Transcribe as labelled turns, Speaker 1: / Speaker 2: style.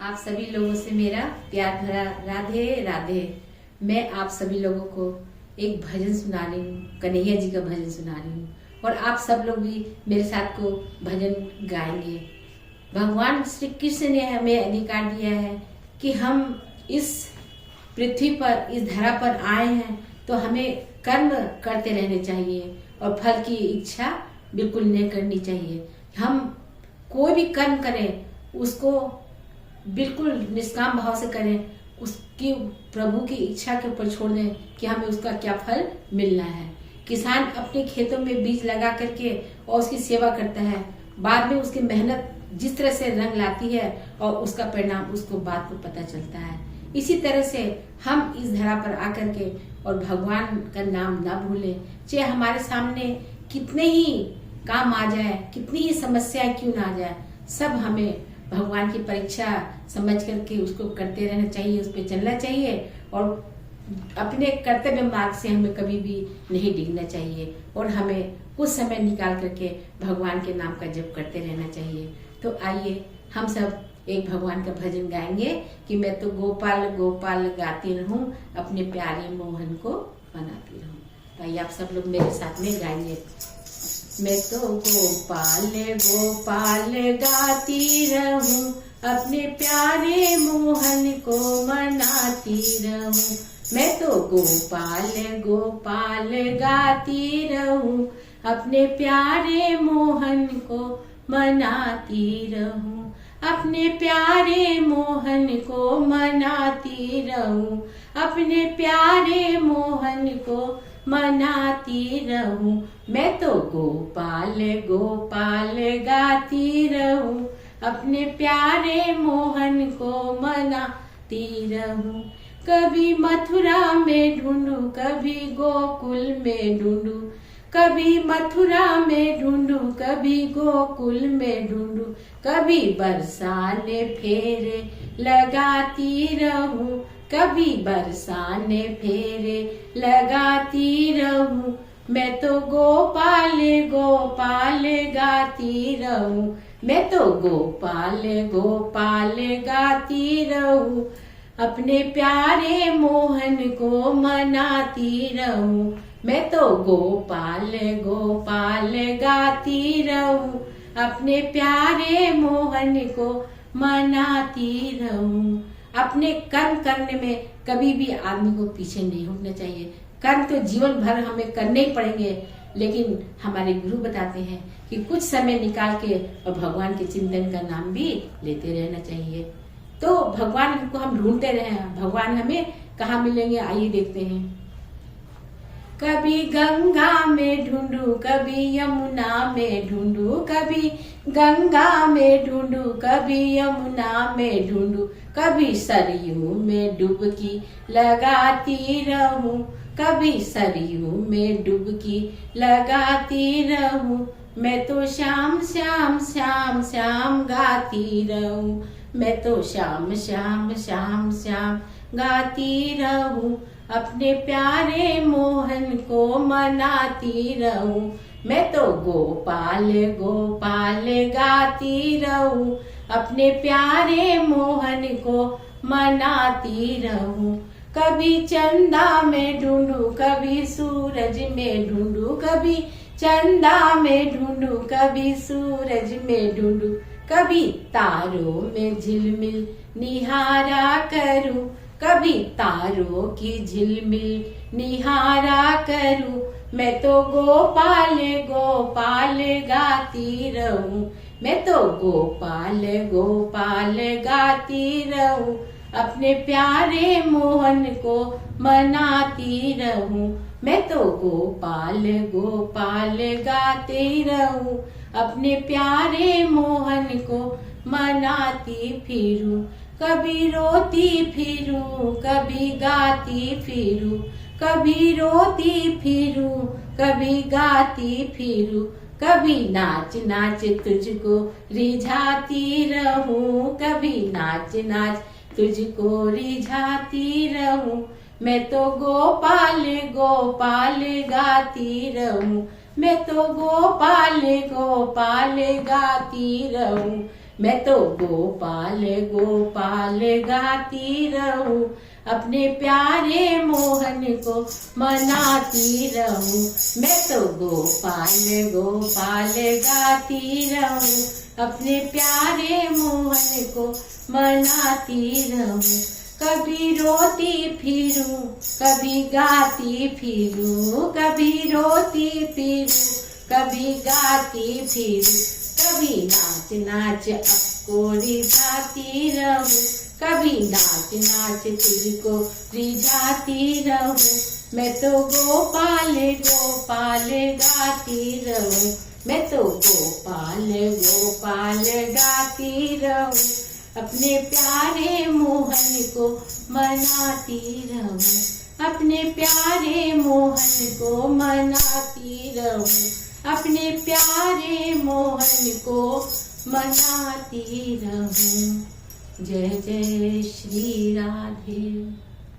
Speaker 1: आप सभी लोगों से मेरा प्यार भरा राधे राधे। मैं आप सभी लोगों को एक भजन सुना रही हूँ, कन्हैया जी का भजन सुना रही हूँ और आप सब लोग भी मेरे साथ को भजन गाएंगे। भगवान श्री कृष्ण ने हमें अधिकार दिया है कि हम इस पृथ्वी पर, इस धरा पर आए हैं तो हमें कर्म करते रहने चाहिए और फल की इच्छा बिल्कुल नहीं करनी चाहिए। हम कोई भी कर्म करें उसको बिल्कुल निष्काम भाव से करें, उसकी प्रभु की इच्छा के ऊपर छोड़ दें कि हमें उसका क्या फल मिलना है। किसान अपने खेतों में बीज लगा करके और उसकी सेवा करता है, बाद में उसकी मेहनत जिस तरह से रंग लाती है और उसका परिणाम उसको बाद में पता चलता है। इसी तरह से हम इस धरा पर आकर के और भगवान का नाम ना भूलें, चाहे हमारे सामने कितने ही काम आ जाए, कितनी ही समस्याएं क्यों ना आ जाए, सब हमें भगवान की परीक्षा समझ करके उसको करते रहना चाहिए, उस पर चलना चाहिए और अपने कर्तव्य मार्ग से हमें कभी भी नहीं डिगना चाहिए और हमें कुछ समय निकाल करके भगवान के नाम का जप करते रहना चाहिए। तो आइए हम सब एक भगवान का भजन गाएंगे कि मैं तो गोपाल गोपाल गाती रहूं, अपने प्यारे मोहन को मनाती रहूं। तो आइए आप सब लोग मेरे साथ में गाएंगे। मैं तो गोपाल गोपाल गाती रहूं, अपने प्यारे मोहन को मनाती रहूं। मैं तो गोपाल गोपाल गाती रहूं, अपने प्यारे मोहन को मनाती रहूं। अपने प्यारे मोहन को मनाती रहूं, अपने प्यारे मोहन को मनाती रहूं। मैं तो गोपाल गोपाल गाती रहूं, अपने प्यारे मोहन को मनाती रहूं। कभी मथुरा में ढूंढूं, कभी गोकुल में ढूंढूं, कभी मथुरा में ढूंढूं, कभी गोकुल में ढूंढूं। कभी बरसाने फेरे लगाती रहूं, कभी बरसाने फेरे लगाती रहूं। मैं तो गोपाल गोपाल गाती रहूं, मैं तो गोपाल गोपाल गाती रहूं। अपने प्यारे मोहन को मनाती रहूं। मैं तो गोपाल गोपाल गाती रहूं, अपने प्यारे मोहन को मनाती रहूं। अपने कर्म करने में कभी भी आदमी को पीछे नहीं हटना चाहिए। कर्म तो जीवन भर हमें करने ही पड़ेंगे, लेकिन हमारे गुरु बताते हैं कि कुछ समय निकाल के और भगवान के चिंतन का नाम भी लेते रहना चाहिए। तो भगवान को हम ढूंढते रहे, भगवान हमें कहाँ मिलेंगे, आइए देखते हैं। कभी गंगा में ढूंढूं, कभी यमुना में ढूंढूं, कभी गंगा में ढूंढूं, कभी यमुना में ढूंढूं। कभी सरयू में डुबकी लगाती रहूं, कभी सरयू में डुबकी लगाती रहूं। मैं तो श्याम श्याम श्याम श्याम गाती रहूं, मैं तो श्याम श्याम श्याम श्याम गाती रहूं। अपने प्यारे मोहन को मनाती रहूं। मैं तो गोपाल गोपाल गाती रहूं, अपने प्यारे मोहन को मनाती रहूं। कभी चंदा में ढूंढूं, कभी सूरज में ढूंढूं, कभी चंदा में ढूंढूं, कभी सूरज में ढूंढूं। कभी तारों में झिलमिल निहारा करूं, कभी तारों की झिलमिल निहारा करूं। मैं तो गोपाल गोपाल गाती रहूं, मैं तो गोपाल गोपाल गाती रहूं। अपने प्यारे मोहन को मनाती रहूं। मैं तो गोपाल गोपाल गाती रहूं, अपने प्यारे मोहन को मनाती फिरूं। कभी रोती फिरूं, कभी गाती फिरूं, कभी रोती फिरूं, कभी गाती फिरूं। कभी नाच नाच तुझको रिझाती रहूं, कभी नाच नाच तुझको रिझाती रहूं। मैं तो गोपाल गोपाल गाती रहूं, मैं तो गोपाल गोपाल गाती रहूं। मैं तो गोपाल गोपाल गाती रहूं, अपने प्यारे मोहन को मनाती रहूं। मैं तो गोपाल गोपाल गाती रहूं, अपने प्यारे मोहन को मनाती रहूं। कभी रोती फिरूं, कभी गाती फिरूं, कभी रोती फिरूं, कभी गाती फिरूं। कभी नाच नाच आपको रिझाती रहूं, कभी नाच नाच तुझको रिझाती रहूं। मैं तो गोपाल गोपाल गाती रहूं, मैं तो गोपाल गोपाल गाती रहूं, अपने प्यारे मोहन को मनाती रहूं, अपने प्यारे मोहन को मनाती रहूं, अपने प्यारे मोहन को मनाती रहूं। जय जय श्री राधे।